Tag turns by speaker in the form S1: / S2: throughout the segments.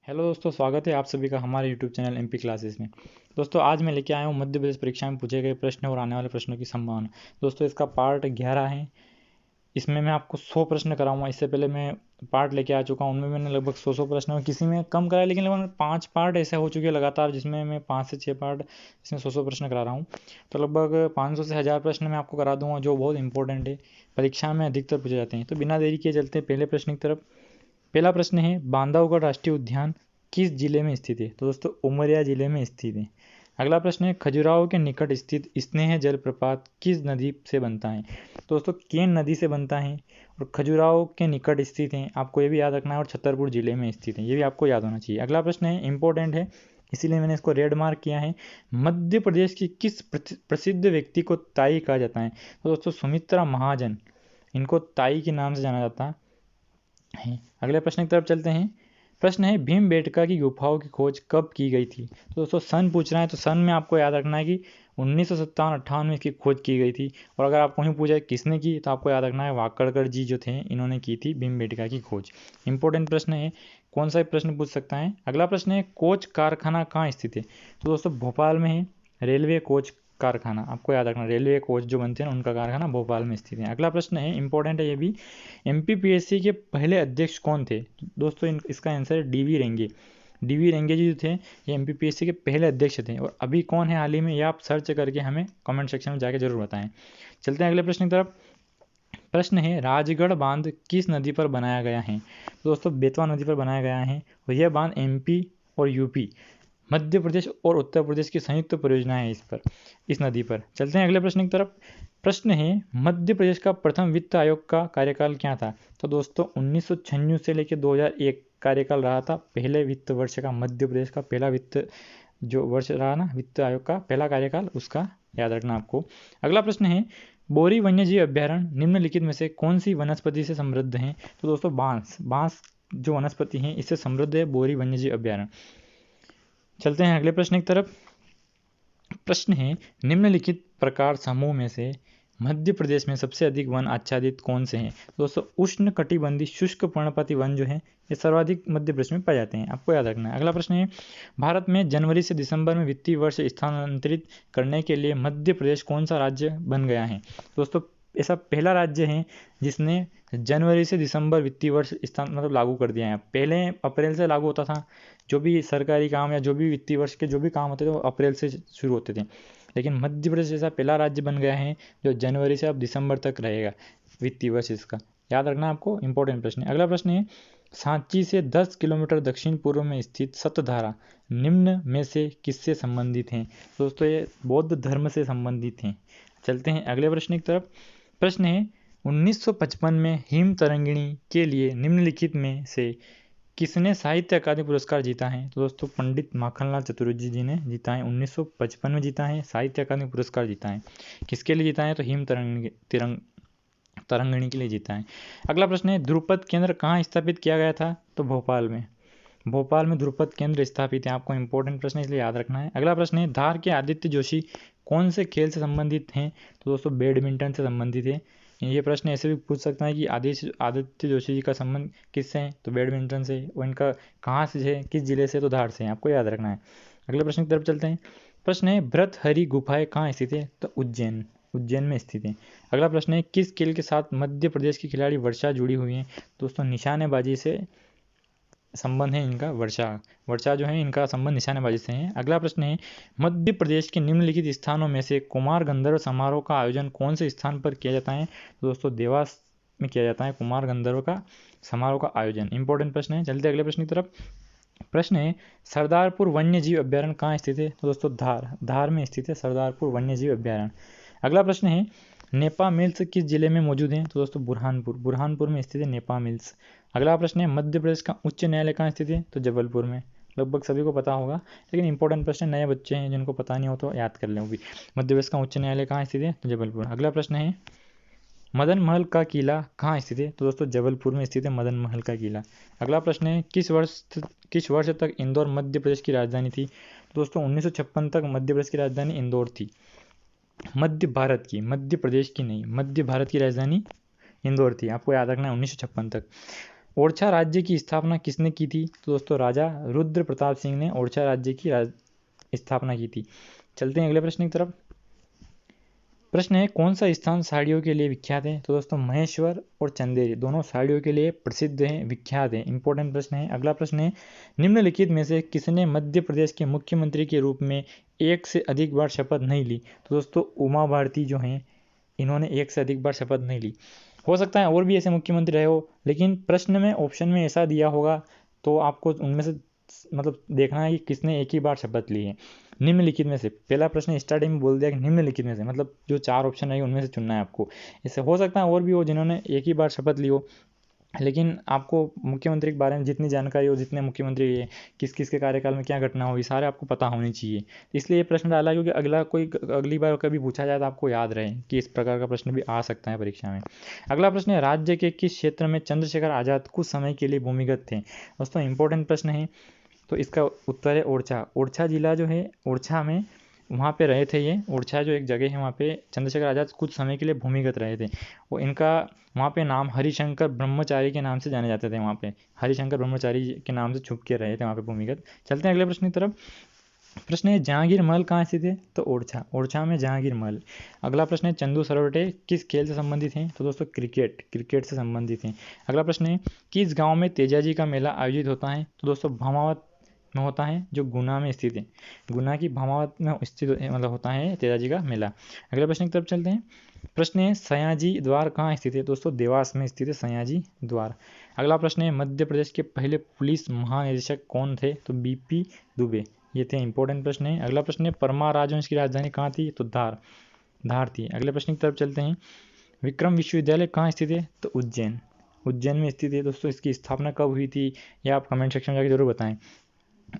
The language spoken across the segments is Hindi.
S1: हेलो दोस्तों, स्वागत है आप सभी का हमारे यूट्यूब चैनल एमपी क्लासेस में। दोस्तों आज मैं लेके आया हूँ मध्य प्रदेश परीक्षा में पूछे गए प्रश्न और आने वाले प्रश्नों की संभावना। दोस्तों इसका पार्ट 11 है। इसमें मैं आपको 100 प्रश्न कराऊंगा। इससे पहले मैं पार्ट लेके आ चुका हूँ, उनमें मैंने लगभग 100 प्रश्न और किसी में कम कराया, लेकिन लगभग 5 पार्ट ऐसे हो चुके हैं लगातार जिसमें मैं 5 से 6 पार्ट इसमें 100 प्रश्न करा रहा हूँ। तो लगभग 500 से 1000 प्रश्न मैं आपको करा दूंगा जो बहुत इंपॉर्टेंट है, परीक्षा में अधिकतर पूछे जाते हैं। तो बिना देरी किए चलते हैं पहले प्रश्न की तरफ। पहला प्रश्न है, बांधवगढ़ राष्ट्रीय उद्यान किस जिले में स्थित है? तो दोस्तों उमरिया जिले में स्थित है। अगला प्रश्न है, खजुराहो के निकट स्थित स्नेह जलप्रपात किस नदी से बनता है? तो दोस्तों केन नदी से बनता है और खजुराहो के निकट स्थित है, आपको ये भी याद रखना है, और छतरपुर जिले में स्थित है, ये भी आपको याद होना चाहिए। अगला प्रश्न है, इंपॉर्टेंट है इसीलिए मैंने इसको रेड मार्क किया है। मध्य प्रदेश की किस प्रसिद्ध व्यक्ति को ताई कहा जाता है? तो दोस्तों सुमित्रा महाजन, इनको ताई के नाम से जाना जाता है। अगले प्रश्न की तरफ चलते हैं। प्रश्न है, भीमबेटका की गुफाओं की खोज कब की गई थी? तो दोस्तों सन पूछ रहा है, तो सन में आपको याद रखना है कि 1957-58 में इसकी खोज की गई थी। और अगर आपको यूँ पूछा किसने की, तो आपको याद रखना है वाकड़कर जी जो थे इन्होंने की थी भीमबेटका की खोज। इंपॉर्टेंट प्रश्न है, कौन सा प्रश्न पूछ सकता है। अगला प्रश्न है, कोच कारखाना कहाँ स्थित है? तो दोस्तों भोपाल में है रेलवे कोच कारखाना, आपको याद रखना, रेलवे कोच जो बनते हैं उनका कारखाना भोपाल में स्थित है। अगला प्रश्न है, इंपॉर्टेंट है ये भी, एमपीपीएससी के पहले अध्यक्ष कौन थे? दोस्तों इसका आंसर है डीवी रेंगे। डीवी रेंगे जी जो थे ये एमपीपीएससी के पहले अध्यक्ष थे, और अभी कौन है हाल ही में, ये आप सर्च करके हमें कमेंट सेक्शन में जाकर जरूर बताएं। चलते हैं अगले प्रश्न की तरफ। प्रश्न है, राजगढ़ बांध किस नदी पर बनाया गया है? तो दोस्तों बेतवा नदी पर बनाया गया है, और यह बांध एमपी और यूपी, मध्य प्रदेश और उत्तर प्रदेश की संयुक्त परियोजना है इस नदी पर। चलते हैं अगले प्रश्न की तरफ। प्रश्न है, मध्य प्रदेश का प्रथम वित्त आयोग का कार्यकाल क्या था? तो दोस्तों 1996 से लेकर 2001 कार्यकाल रहा था पहले वित्त वर्ष का। मध्य प्रदेश का पहला वित्त जो वर्ष रहा ना, वित्त आयोग का पहला कार्यकाल, उसका याद रखना आपको। अगला प्रश्न है, बोरी वन्यजीव अभ्यारण्य निम्नलिखित में से कौन सी वनस्पति से समृद्ध है? तो दोस्तों बांस जो वनस्पति है इससे समृद्ध है बोरी वन्यजीव अभ्यारण्य। चलते हैं अगले प्रश्न की तरफ। प्रश्न है, निम्नलिखित प्रकार समूह में से मध्य प्रदेश में सबसे अधिक वन आच्छादित कौन से हैं? दोस्तों उष्ण कटिबंधीय शुष्क पर्णपाती वन जो है ये सर्वाधिक मध्य प्रदेश में पाए जाते हैं, आपको याद रखना है। अगला प्रश्न है, भारत में जनवरी से दिसंबर में वित्तीय वर्ष स्थानांतरित करने के लिए मध्य प्रदेश कौन सा राज्य बन गया है? दोस्तों ऐसा पहला राज्य है जिसने जनवरी से दिसंबर वित्तीय वर्ष लागू कर दिया है। पहले अप्रैल से लागू होता था, जो भी सरकारी काम या जो भी वित्तीय वर्ष के जो भी काम होते थे वो अप्रैल से शुरू होते थे, लेकिन मध्य प्रदेश ऐसा पहला राज्य बन गया है जो जनवरी से अब दिसंबर तक रहेगा वित्तीय वर्ष इसका। याद रखना आपको, इंपॉर्टेंट प्रश्न है। अगला प्रश्न है, सांची से 10 किलोमीटर दक्षिण पूर्व में स्थित सतधारा निम्न में से किससे संबंधित हैं? दोस्तों ये बौद्ध धर्म से संबंधित हैं। चलते हैं अगले प्रश्न की तरफ। प्रश्न है, 1955 में हिम तरंगिणी के लिए निम्नलिखित में से किसने साहित्य अकादमी पुरस्कार जीता है? तो दोस्तों पंडित माखनलाल चतुर्वेदी जी ने जीता है, 1955 में जीता है, साहित्य अकादमी पुरस्कार जीता है। किसके लिए जीता है? तो हिम तरंगिणी के लिए जीता है। अगला प्रश्न है, ध्रुपद केंद्र कहाँ स्थापित किया गया था? तो भोपाल में। भोपाल में ध्रुपद केंद्र स्थापित है, आपको इंपॉर्टेंट प्रश्न है इसलिए याद रखना है। अगला प्रश्न है, धार के आदित्य जोशी कौन से खेल से संबंधित हैं? तो दोस्तों बैडमिंटन से संबंधित है। ये प्रश्न ऐसे भी पूछ सकता है कि आदित्य जोशी जी का संबंध किससे है? तो बैडमिंटन से। और इनका कहाँ से है, किस जिले से? तो धार से, आपको याद रखना है। अगले प्रश्न की तरफ चलते हैं। प्रश्न है, भृतहरि गुफाएं कहाँ स्थित है? तो उज्जैन में स्थित है। अगला प्रश्न है, किस खेल के साथ मध्य प्रदेश की खिलाड़ी वर्षा जुड़ी हुई है? दोस्तों निशानेबाजी से संबंध है इनका। वर्षा जो है इनका संबंध निशानेबाजी से है। अगला प्रश्न है, मध्य प्रदेश के निम्नलिखित स्थानों में से कुमार गंधर्व समारोह का आयोजन कौन से स्थान पर किया जाता है? तो दोस्तों देवास में किया जाता है कुमार गंधर्व का समारोह का आयोजन। इंपॉर्टेंट प्रश्न है। चलते अगले प्रश्न की तरफ। प्रश्न है, सरदारपुर वन्य जीव अभ्यारण्य कहाँ स्थित है? तो दोस्तों धार में स्थित है सरदारपुर वन्य जीव अभ्यारण्य। अगला प्रश्न है, नेपा मिल्स किस जिले में मौजूद है? तो दोस्तों बुरहानपुर में स्थित है नेपा मिल्स। अगला प्रश्न है, मध्य प्रदेश का उच्च न्यायालय कहाँ स्थित है? तो जबलपुर में। लगभग सभी को पता होगा, लेकिन इंपॉर्टेंट प्रश्न, नए बच्चे हैं जिनको पता नहीं हो तो याद कर लें वो भी। मध्य प्रदेश का उच्च न्यायालय कहाँ स्थित है? तो जबलपुर। अगला प्रश्न है, मदन महल का किला कहाँ स्थित है? तो दोस्तों जबलपुर में स्थित है मदन महल का किला। अगला प्रश्न है, किस वर्ष तक इंदौर मध्य प्रदेश की राजधानी थी? तो दोस्तों 1956 तक मध्य प्रदेश की राजधानी इंदौर थी। मध्य प्रदेश की नहीं, मध्य भारत की राजधानी इंदौर थी, आपको याद रखना है 1956 तक। ओरछा राज्य की स्थापना किसने की थी? तो दोस्तों राजा रुद्र प्रताप सिंह ने ओरछा राज्य की स्थापना की थी। चलते हैं अगले प्रश्न की तरफ। प्रश्न है कौन सा स्थान साड़ियों के लिए विख्यात है? तो दोस्तों महेश्वर और चंदेरी दोनों साड़ियों के लिए प्रसिद्ध हैं, विख्यात हैं, इंपॉर्टेंट प्रश्न है। अगला प्रश्न है निम्नलिखित में से किसने मध्य प्रदेश के मुख्यमंत्री के रूप में एक से अधिक बार शपथ नहीं ली? तो दोस्तों उमा भारती जो हैं इन्होंने एक से अधिक बार शपथ नहीं ली। हो सकता है और भी ऐसे मुख्यमंत्री रहे हो, लेकिन प्रश्न में ऑप्शन में ऐसा दिया होगा तो आपको उनमें से मतलब देखना है कि किसने एक ही बार शपथ ली है। निम्नलिखित में से, पहला प्रश्न स्टार्टिंग में बोल दिया कि निम्नलिखित में से, मतलब जो 4 ऑप्शन है उनमें से चुनना है आपको। इससे हो सकता है और भी हो जिन्होंने एक ही बार शपथ ली हो, लेकिन आपको मुख्यमंत्री के बारे में जितनी जानकारी हो, जितने मुख्यमंत्री है, किस किस के कार्यकाल में क्या घटना हुई, सारे आपको पता होनी चाहिए। इसलिए ये प्रश्न डाला क्योंकि अगली बार कभी पूछा जाए तो आपको याद रहे कि इस प्रकार का प्रश्न भी आ सकता है परीक्षा में। अगला प्रश्न है राज्य के किस क्षेत्र में चंद्रशेखर आज़ाद कुछ समय के लिए भूमिगत थे? दोस्तों इंपॉर्टेंट प्रश्न है, तो इसका उत्तर है ओरछा। ओरछा जिला जो है, ओरछा में वहाँ पे रहे थे ये। ओरछा जो एक जगह है वहाँ पे चंद्रशेखर आज़ाद कुछ समय के लिए भूमिगत रहे थे। वो इनका वहाँ पे नाम हरिशंकर ब्रह्मचारी के नाम से जाने जाते थे। वहाँ पे हरिशंकर ब्रह्मचारी के नाम से छुप के रहे थे वहाँ पे भूमिगत। चलते हैं अगले प्रश्न की तरफ। प्रश्न है जहांगीर महल कहाँ स्थित है? तो ओरछा, ओरछा में जहांगीर महल। अगला प्रश्न है चंदू सरवटे किस खेल से संबंधित हैं? तो दोस्तों क्रिकेट, क्रिकेट से संबंधित हैं। अगला प्रश्न है किस गांव में तेजाजी का मेला आयोजित होता है? तो दोस्तों भामावत में होता है, जो गुना में स्थित है। गुना की भामावत में स्थित मतलब होता है तेजाजी का मेला। अगले प्रश्न की तरफ चलते हैं। प्रश्न है सयाजी द्वार कहाँ स्थित है? दोस्तों देवास में स्थित है सयाजी द्वार। अगला प्रश्न है मध्य प्रदेश के पहले पुलिस महानिदेशक कौन थे? तो बीपी दुबे। ये थे इंपॉर्टेंट प्रश्न है। अगला प्रश्न है परमार राजवंश की राजधानी कहाँ थी? तो धार, धार थी। अगले प्रश्न की तरफ चलते हैं। विक्रम विश्वविद्यालय कहाँ स्थित है? तो उज्जैन, उज्जैन में स्थित है। दोस्तों इसकी स्थापना कब हुई थी या आप कमेंट सेक्शन में जाकर जरूर बताएं।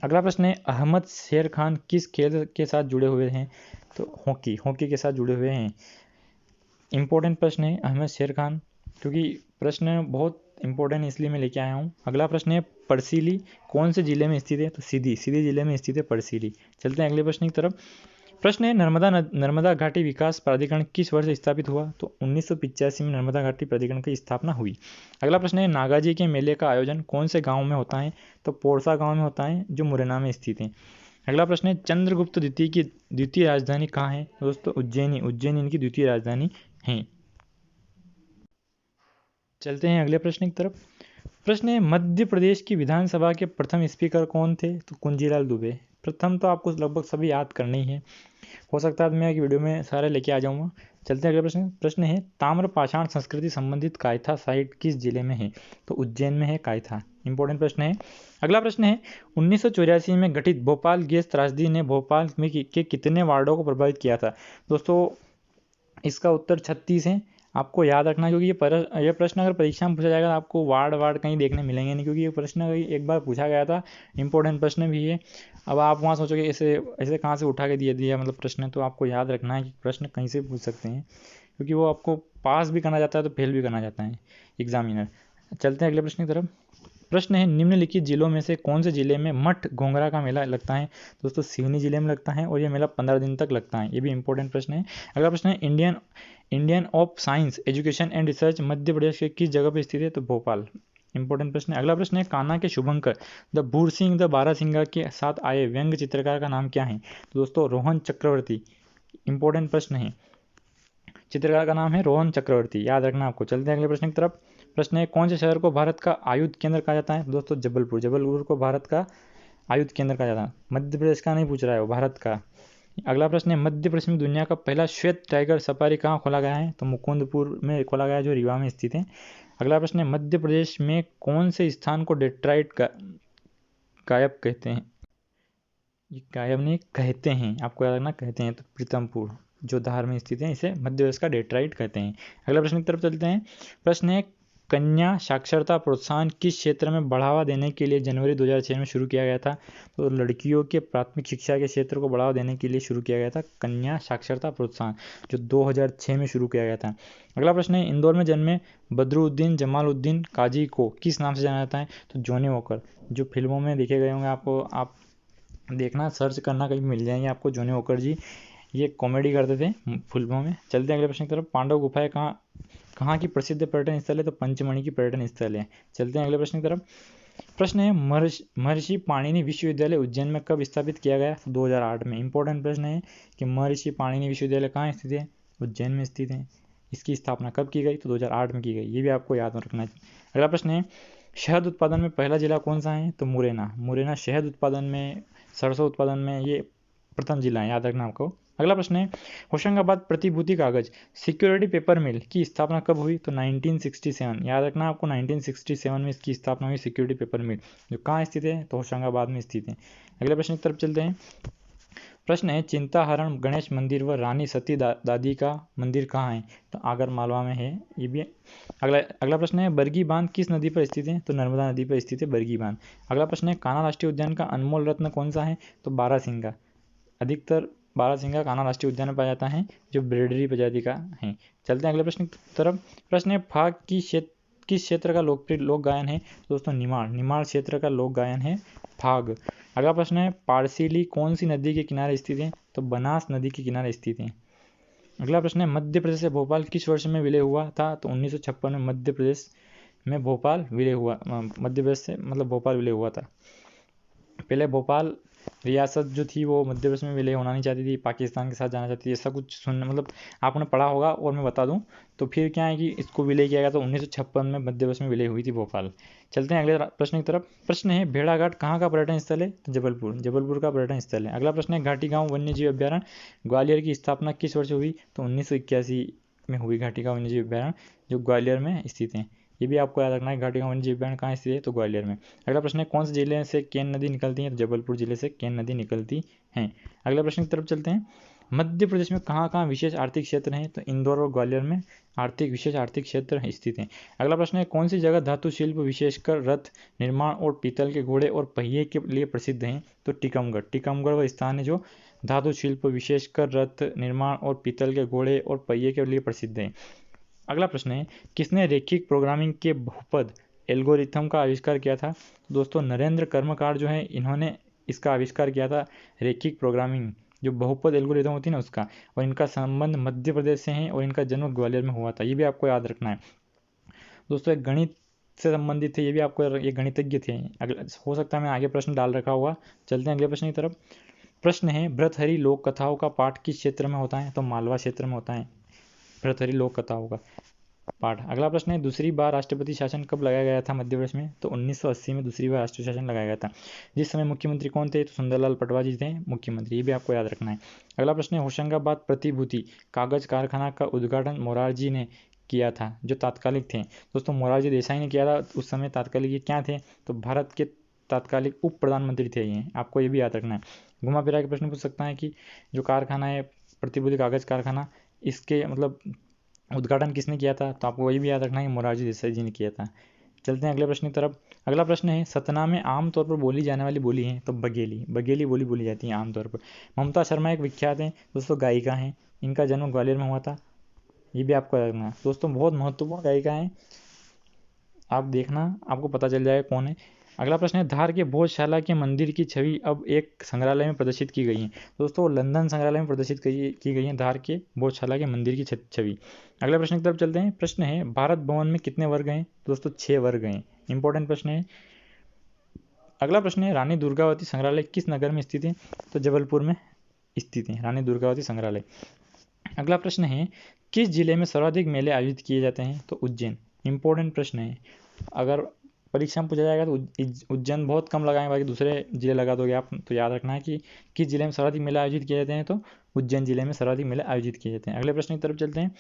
S1: अगला प्रश्न है अहमद शेर खान किस खेल के साथ जुड़े हुए हैं? तो हॉकी, हॉकी के साथ जुड़े हुए हैं। इंपॉर्टेंट प्रश्न है अहमद शेर खान, क्योंकि प्रश्न बहुत इंपॉर्टेंट इसलिए मैं लेके आया हूँ। अगला प्रश्न है परसीली कौन से जिले में स्थित है? तो सीधी, सीधी जिले में स्थित है परसीली। चलते हैं अगले प्रश्न की तरफ। प्रश्न है नर्मदा घाटी विकास प्राधिकरण किस वर्ष स्थापित हुआ? तो 1985 में नर्मदा घाटी प्राधिकरण की स्थापना हुई। अगला प्रश्न है नागाजी के मेले का आयोजन कौन से गांव में होता है? तो पोरसा गांव में होता है, जो मुरैना में स्थित है। अगला प्रश्न है चंद्रगुप्त द्वितीय की द्वितीय राजधानी कहाँ है? दोस्तों उज्जैनी, उज्जैन इनकी द्वितीय राजधानी है। चलते हैं अगले प्रश्न की तरफ। प्रश्न है मध्य प्रदेश की विधानसभा के प्रथम स्पीकर कौन थे? तो कुंजीलाल दुबे। प्रथम तो आपको लगभग सभी याद करने ही है, हो सकता है मैं एक वीडियो में सारे लेके आ जाऊंगा। चलते हैं अगले प्रश्न। प्रश्न है ताम्र पाषाण संस्कृति संबंधित कायथा साइट किस जिले में है? तो उज्जैन में है कायथा। इंपॉर्टेंट प्रश्न है। अगला प्रश्न है 1984 में गठित भोपाल गैस त्रासदी ने भोपाल में के कितने वार्डों को प्रभावित किया था? दोस्तों इसका उत्तर 36 है। आपको याद रखना, क्योंकि ये प्रश्न अगर परीक्षा में पूछा जाएगा तो आपको वार्ड कहीं देखने मिलेंगे नहीं, क्योंकि ये प्रश्न एक बार पूछा गया था, इंपॉर्टेंट प्रश्न भी है। अब आप वहाँ सोचोगे ऐसे ऐसे कहाँ से उठा के दिया मतलब प्रश्न, तो आपको याद रखना है कि प्रश्न कहीं से पूछ सकते हैं, क्योंकि वो आपको पास भी करना जाता है तो फेल भी करना जाता है एग्जामिनर। चलते हैं अगले प्रश्न की तरफ। प्रश्न है निम्नलिखित जिलों में से कौन से जिले में मठ घोंगरा का मेला लगता है? दोस्तों सिवनी जिले में लगता है और ये मेला 15 दिन तक लगता है। ये भी इंपॉर्टेंट प्रश्न है। अगला प्रश्न है Indian of science education and research Madhya Pradesh के किस जगह पर स्थित है? तो भोपाल। इंपॉर्टेंट प्रश्न है। अगला प्रश्न है कान्हा के शुभंकर द भूर सिंह द बारासिंगा के साथ आए व्यंग्य चित्रकार का नाम क्या है? तो दोस्तों रोहन चक्रवर्ती। इंपॉर्टेंट प्रश्न है, चित्रकार का नाम है रोहन चक्रवर्ती, याद रखना आपको। चलते हैं अगले प्रश्न की तरफ। प्रश्न है कौन से शहर को भारत का आयुध केंद्र कहा जाता है? दोस्तों जबलपुर, जबलपुर को भारत का आयुध केंद्र कहा जाता है। मध्य प्रदेश का नहीं पूछ रहा है वो, भारत का। अगला प्रश्न है मध्य प्रदेश में दुनिया का पहला श्वेत टाइगर सफारी कहाँ खोला गया है? तो मुकुंदपुर में खोला गया है, जो रीवा में स्थित है। अगला प्रश्न है मध्य प्रदेश में कौन से स्थान को डेट्राइट गायब कहते हैं? ये गायब नहीं कहते हैं, आपको याद रखना, कहते हैं। तो प्रीतमपुर जो धार में स्थित है, इसे मध्य प्रदेश का डेट्राइट कहते हैं। अगला प्रश्न की तरफ चलते हैं। प्रश्न है कन्या साक्षरता प्रोत्साहन किस क्षेत्र में बढ़ावा देने के लिए जनवरी 2006 में शुरू किया गया था? तो लड़कियों के प्राथमिक शिक्षा के क्षेत्र को बढ़ावा देने के लिए शुरू किया गया था कन्या साक्षरता प्रोत्साहन, जो 2006 में शुरू किया गया था। अगला प्रश्न है इंदौर में जन्मे बदरुद्दीन जमालुद्दीन काजी को किस नाम से जाना जाता है? तो जॉनी वॉकर, जो फिल्मों में देखे गए होंगे आपको, आप देखना सर्च करना कहीं मिल जाएंगे आपको। जॉनी वॉकर जी ये कॉमेडी करते थे फिल्मों में। चलते हैं अगले प्रश्न की तरफ। पांडव गुफाएं कहाँ कहाँ की प्रसिद्ध पर्यटन स्थल है? तो पंचमढ़ी की पर्यटन स्थल है। चलते हैं अगले प्रश्न की तरफ। प्रश्न है महर्षि पाणिनि विश्वविद्यालय उज्जैन में कब स्थापित किया गया? 2008 में। इंपॉर्टेंट प्रश्न है कि महर्षि पाणिनि विश्वविद्यालय कहाँ स्थित है? उज्जैन में स्थित है। इसकी स्थापना कब की गई? तो 2008 में की गई। ये भी आपको याद रखना है। अगला प्रश्न है शहद उत्पादन में पहला जिला कौन सा है? तो मुरैना। मुरैना शहद उत्पादन में, सरसों उत्पादन में ये प्रथम जिला है, याद रखना आपको। अगला प्रश्न है होशंगाबाद प्रतिभूति कागज सिक्योरिटी पेपर मिल की स्थापना कब हुई? तो 1967। याद रखना आपको, 1967 में इसकी स्थापना हुई सिक्योरिटी पेपर मिल, जो कहाँ स्थित है? तो होशंगाबाद में स्थित है। अगले प्रश्न की तरफ चलते हैं। प्रश्न है चिंताहरण गणेश मंदिर व रानी सती दादी का मंदिर कहाँ है? तो आगर मालवा में है। ये भी अगला प्रश्न है बरगी बांध किस नदी पर स्थित है? तो नर्मदा नदी पर स्थित है बरगी बांध। अगला प्रश्न है कान्हा राष्ट्रीय उद्यान का अनमोल रत्न कौन सा है? तो बारहसिंगा। अधिकतर बारहसिंगा कान्हा राष्ट्रीय उद्यान में पाया जाता है, जो ब्रेडरी प्रजाति का है। चलते हैं अगले प्रश्न की तरफ। प्रश्न है फाग की किस क्षेत्र का लोकप्रिय लोक गायन है? दोस्तों निमाड़। निमाड़ क्षेत्र का लोक गायन है फाग। अगला प्रश्न है पारसीली कौन सी नदी के किनारे स्थित है? तो बनास नदी के किनारे स्थित है। अगला प्रश्न है मध्य प्रदेश से भोपाल किस वर्ष में विलय हुआ था? तो 1956 में मध्य प्रदेश में भोपाल विलय हुआ, मध्य प्रदेश से मतलब भोपाल विलय हुआ था। पहले भोपाल रियासत जो थी वो मध्य प्रदेश में विलय होना नहीं चाहती थी, पाकिस्तान के साथ जाना चाहती थी, ऐसा कुछ सुनने मतलब आपने पढ़ा होगा और मैं बता दूं। तो फिर क्या है कि इसको विलय किया गया, तो 1956 में मध्य प्रदेश में विलय हुई थी भोपाल। चलते हैं अगले प्रश्न की तरफ। प्रश्न है भेड़ाघाट कहाँ का पर्यटन स्थल है? तो जबलपुर। जबलपुर का पर्यटन स्थल है। अगला प्रश्न है घाटी गाँव वन्य जीव अभ्यारण्य ग्वालियर की स्थापना किस वर्ष हुई? तो 1981 में हुई घाटी गाँव वन्य जीव अभ्यारण्य, जो ग्वालियर में स्थित है। ये भी आपको याद रखना है घाटी गाँव वन्य जीव अभ्यारण्य कहाँ स्थित है? तो ग्वालियर में। अगला प्रश्न है कौन से जिले से केन नदी निकलती है? तो जबलपुर जिले से केन नदी निकलती है। अगले प्रश्न की तरफ चलते हैं। मध्य प्रदेश में कहाँ कहाँ विशेष आर्थिक क्षेत्र हैं? तो इंदौर और ग्वालियर में विशेष आर्थिक क्षेत्र स्थित हैं। अगला प्रश्न है कौन सी जगह धातु शिल्प विशेषकर रथ निर्माण और पीतल के घोड़े और पहिए के लिए प्रसिद्ध हैं? तो टीकमगढ़। टीकमगढ़ वह स्थान है जो धातु शिल्प विशेषकर रथ निर्माण और पीतल के घोड़े और पहिए के लिए प्रसिद्ध है। अगला प्रश्न है किसने रैखिक प्रोग्रामिंग के बहुपद एल्गोरिथम का आविष्कार किया था? दोस्तों नरेंद्र कर्मकार जो है, इन्होंने इसका आविष्कार किया था, रैखिक प्रोग्रामिंग जो बहुपद एल्गोरिथम होती है ना उसका। और इनका संबंध मध्य प्रदेश से है और इनका जन्म ग्वालियर में हुआ था। ये भी आपको याद रखना है। दोस्तों एक गणित से संबंधित थे, ये भी आपको, ये गणितज्ञ थे। अगला हो सकता है मैं आगे प्रश्न डाल रखा होगा। चलते हैं अगले प्रश्न की तरफ। प्रश्न है भर्तृहरि लोक कथाओं का पाठ किस क्षेत्र में होता है? तो मालवा क्षेत्र में होता है भर्तृहरि लोक कथाओं का पाठ। अगला प्रश्न है दूसरी बार राष्ट्रपति शासन कब लगाया गया था मध्य प्रदेश में? तो 1980 में दूसरी बार राष्ट्रीय शासन लगाया गया था। जिस समय मुख्यमंत्री कौन थे? तो सुंदरलाल पटवा जी थे मुख्यमंत्री। ये भी आपको याद रखना है। अगला प्रश्न है होशंगाबाद प्रतिभूति कागज कारखाना का उद्घाटन मोरारजी ने किया था, जो तात्कालिक थे। दोस्तों मोरारजी देसाई ने किया था। उस समय तात्कालिक ये क्या थे? तो भारत के तात्कालिक उप प्रधानमंत्री थे ये। आपको ये भी याद रखना है। घुमा फिरा के प्रश्न पूछ सकता है कि जो कारखाना है प्रतिभूति कागज कारखाना, इसके मतलब उद्घाटन किसने किया था? तो आपको वही भी याद रखना है कि मोरारजी देसाई जी ने किया था। चलते हैं अगले प्रश्न की तरफ। अगला प्रश्न है सतना में आमतौर पर बोली जाने वाली बोली है? तो बघेली। बघेली बोली बोली जाती है आमतौर पर। ममता शर्मा एक विख्यात है दोस्तों, गायिका हैं। इनका जन्म ग्वालियर में हुआ था। ये भी आपको याद रखना है। दोस्तों बहुत महत्वपूर्ण गायिका हैं, आप देखना आपको पता चल जाएगा कौन है। अगला प्रश्न है धार के भोजशाला के मंदिर की छवि अब एक संग्रहालय में प्रदर्शित की गई है? दोस्तों लंदन संग्रहालय में प्रदर्शित की गई है धार के भोजशाला के मंदिर की छवि। अगले प्रश्न की तरफ चलते हैं। प्रश्न है भारत भवन में कितने वर्ग हैं? दोस्तों 6 वर्ग हैं। इंपॉर्टेंट प्रश्न है। अगला प्रश्न है रानी दुर्गावती संग्रहालय किस नगर में स्थित है? तो जबलपुर में स्थित है रानी दुर्गावती संग्रहालय। अगला प्रश्न है किस जिले में सर्वाधिक मेले आयोजित किए जाते हैं? तो उज्जैन। इंपॉर्टेंट प्रश्न है, अगर परीक्षा में पूछा जाएगा तो उज्जैन बहुत कम लगाएंगे, बाकी दूसरे जिले लगा दोगे आप। तो याद रखना है कि किस जिले में सर्वाधिक मेले आयोजित किए जाते हैं? तो उज्जैन जिले में सर्वाधिक मेले आयोजित किए जाते हैं। अगले प्रश्न की तरफ चलते हैं।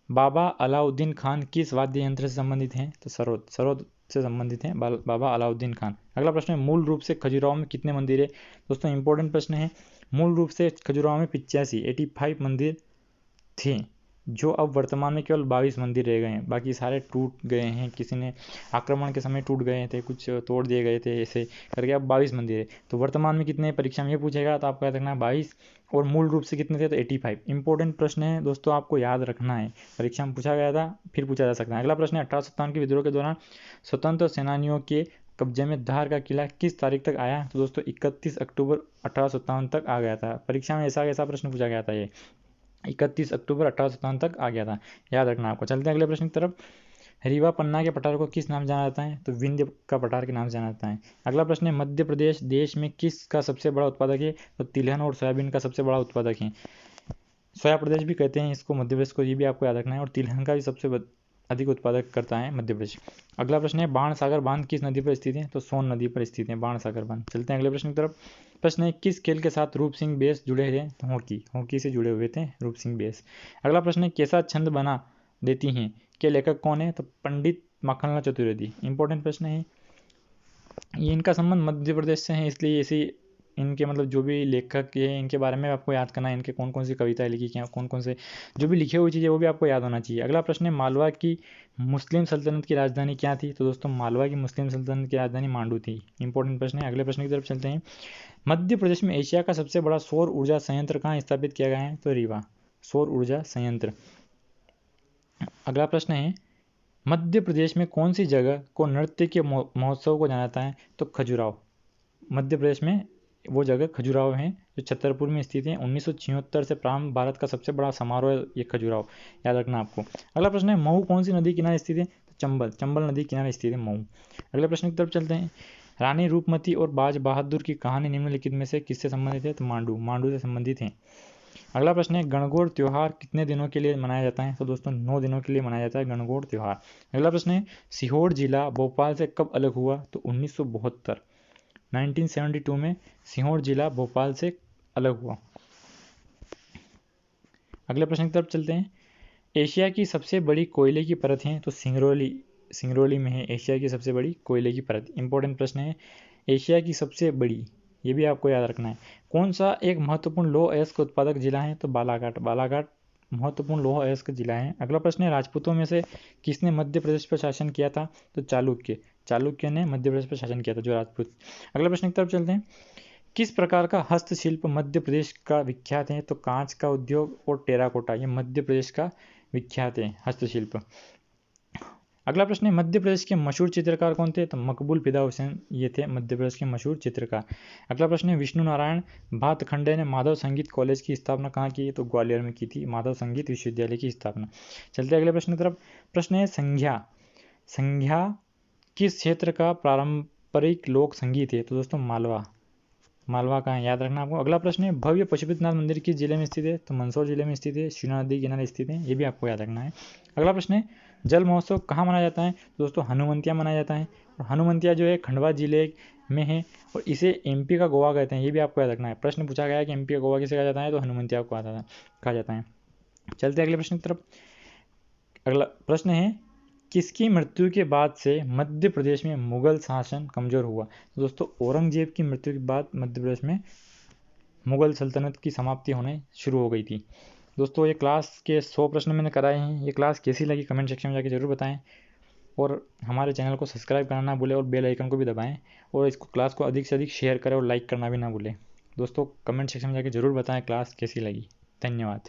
S1: बाबा अलाउद्दीन खान किस वाद्य यंत्र से संबंधित हैं? तो सरोद। सरोद से संबंधित हैं बाबा अलाउद्दीन खान। अगला प्रश्न है मूल रूप से खजुराहो में कितने मंदिर है? दोस्तों इंपॉर्टेंट प्रश्न है। मूल रूप से खजुराहो में 85 मंदिर थे, जो अब वर्तमान में केवल 22 मंदिर रह गए हैं। बाकी सारे टूट गए हैं, किसी ने आक्रमण के समय टूट गए थे, कुछ तोड़ दिए गए थे, ऐसे करके अब 22 मंदिर है। तो वर्तमान में कितने परीक्षा में ये पूछेगा तो आपको याद रखना है 22, और मूल रूप से कितने थे? तो 85। इंपॉर्टेंट प्रश्न है दोस्तों, आपको याद रखना है, परीक्षा में पूछा गया था, फिर पूछा जा सकता है। अगला प्रश्न है 1857 के विद्रोह के दौरान स्वतंत्र सेनानियों के कब्जे में धार का किला किस तारीख तक आया? तो दोस्तों 31 अक्टूबर 1857 तक आ गया था। परीक्षा में ऐसा प्रश्न पूछा गया था ये। 31 अक्टूबर 1857 तक आ गया था, याद रखना आपको। चलते हैं अगले प्रश्न की तरफ। रीवा पन्ना के पठार को किस नाम जाना जाता है? तो विंध्य का पठार के नाम से जाना जाता है। अगला प्रश्न है, मध्य प्रदेश देश में किस का सबसे बड़ा उत्पादक है? तो तिलहन और सोयाबीन का सबसे बड़ा उत्पादक है। सोया प्रदेश भी कहते हैं इसको मध्य प्रदेश को, ये भी आपको याद रखना है। और तिलहन का भी सबसे अधिक उत्पादक करता है मध्य प्रदेश। अगला प्रश्न है, बाण सागर बांध किस नदी पर स्थित है? तो सोन नदी पर स्थित है बाण सागर बांध। चलते हैं अगले प्रश्न की तरफ। प्रश्न है, किस खेल के साथ रूप सिंह बेस जुड़े थे? तो हॉकी से जुड़े हुए थे रूप सिंह बेस। अगला प्रश्न है, कैसा छंद बना देती हैं के लेखक कौन है? तो पंडित माखनलाल चतुर्वेदी। इंपॉर्टेंट प्रश्न है ये। इनका संबंध मध्य प्रदेश से है, इसलिए इसी इनके मतलब जो भी लेखक है इनके बारे में आपको याद करना है। इनके कौन कौन सी कविताएं लिखी, क्या कौन कौन से जो भी लिखी हुई चीज़ें वो भी आपको याद होना चाहिए। अगला प्रश्न है, मालवा की मुस्लिम सल्तनत की राजधानी क्या थी? तो दोस्तों मालवा की मुस्लिम सल्तनत की राजधानी मांडू थी। इंपॉर्टेंट प्रश्न है। अगले प्रश्न की तरफ चलते हैं। मध्य प्रदेश में एशिया का सबसे बड़ा सौर ऊर्जा संयंत्र कहाँ स्थापित किया गया है? तो रीवा सौर ऊर्जा संयंत्र। अगला प्रश्न है, मध्य प्रदेश में कौन सी जगह को नृत्य के महोत्सव को जाना जाता है? तो खजुराहो। मध्य प्रदेश में वो जगह खजुराहो है जो छतरपुर में स्थित है। 1976 से प्रारंभ भारत का सबसे बड़ा समारोह है ये खजुराहो, याद रखना आपको। अगला प्रश्न है, महू कौन सी नदी किनारे स्थित है? तो चंबल नदी किनारे स्थित है महू। अगले प्रश्न की तरफ चलते हैं। रानी रूपमती और बाज बहादुर की कहानी निम्नलिखित में से किससे संबंधित है? तो मांडू से संबंधित है। अगला प्रश्न है, गणगौर त्योहार कितने दिनों के लिए मनाया जाता है? तो दोस्तों 9 दिनों के लिए मनाया जाता है गणगौर त्योहार। अगला प्रश्न है, सीहोर जिला भोपाल से कब अलग हुआ? तो 1972 1972 में सीहोर जिला भोपाल से अलग हुआ। अगले प्रश्न की तरफ चलते हैं। एशिया की सबसे बड़ी कोयले की परत है? तो सिंगरौली में है एशिया की सबसे बड़ी कोयले की परत। इंपॉर्टेंट प्रश्न है, एशिया की सबसे बड़ी, ये भी आपको याद रखना है। कौन सा एक महत्वपूर्ण लौह अयस्क उत्पादक जिला है? तो बालाघाट महत्वपूर्ण लौह अयस्क जिला है। अगला प्रश्न है, राजपूतों में से किसने मध्य प्रदेश पर शासन किया था? तो चालुक्य ने मध्य प्रदेश पर शासन किया था, जो राजपूत। अगला प्रश्न की तरफ चलते हैं। किस प्रकार का हस्तशिल्प मध्य प्रदेश का विख्यात है? तो कांच का उद्योग और टेराकोटा, ये मध्य प्रदेश का विख्यात है हस्तशिल्प। अगला प्रश्न है, मध्य प्रदेश के मशहूर चित्रकार कौन थे? तो मकबूल फिदा हुसैन ये थे मध्य प्रदेश के मशहूर चित्रकार। अगला प्रश्न है, विष्णु नारायण भातखंडे ने माधव संगीत कॉलेज की स्थापना कहाँ की? तो ग्वालियर में की थी माधव संगीत विश्वविद्यालय की स्थापना। चलते अगले प्रश्न की तरफ। प्रश्न है, संज्ञा किस क्षेत्र का पारंपरिक लोक संगीत है? तो दोस्तों मालवा का है, याद रखना आपको। अगला प्रश्न है, भव्य पशुपतिनाथ मंदिर किस जिले में स्थित है? तो मंदसौर जिले में स्थित है, शिवना नदी किनारे स्थित है, ये भी आपको याद रखना है। अगला प्रश्न है, जल महोत्सव कहाँ मनाया जाता है? तो दोस्तों हनुमंतिया मनाया जाता है। और हनुमंतिया जो है खंडवा जिले में है और इसे एमपी का गोवा कहते हैं, ये भी आपको याद रखना है। प्रश्न पूछा गया है कि एमपी का गोवा किसे कहा जाता है? तो हनुमंतिया को कहा जाता है। चलते अगले प्रश्न की तरफ। अगला प्रश्न है, किसकी मृत्यु के बाद से मध्य प्रदेश में मुगल शासन कमजोर हुआ? तो दोस्तों औरंगजेब की मृत्यु के बाद मध्य प्रदेश में मुगल सल्तनत की समाप्ति होने शुरू हो गई थी। दोस्तों ये क्लास के 100 प्रश्न मैंने कराए हैं। ये क्लास कैसी लगी कमेंट सेक्शन में जाके ज़रूर बताएं और हमारे चैनल को सब्सक्राइब करना ना भूलें और बेल आइकन को भी दबाएं और इसको क्लास को अधिक से अधिक शेयर करें और लाइक करना भी ना भूलें। दोस्तों कमेंट सेक्शन में जाके ज़रूर बताएं क्लास कैसी लगी। धन्यवाद।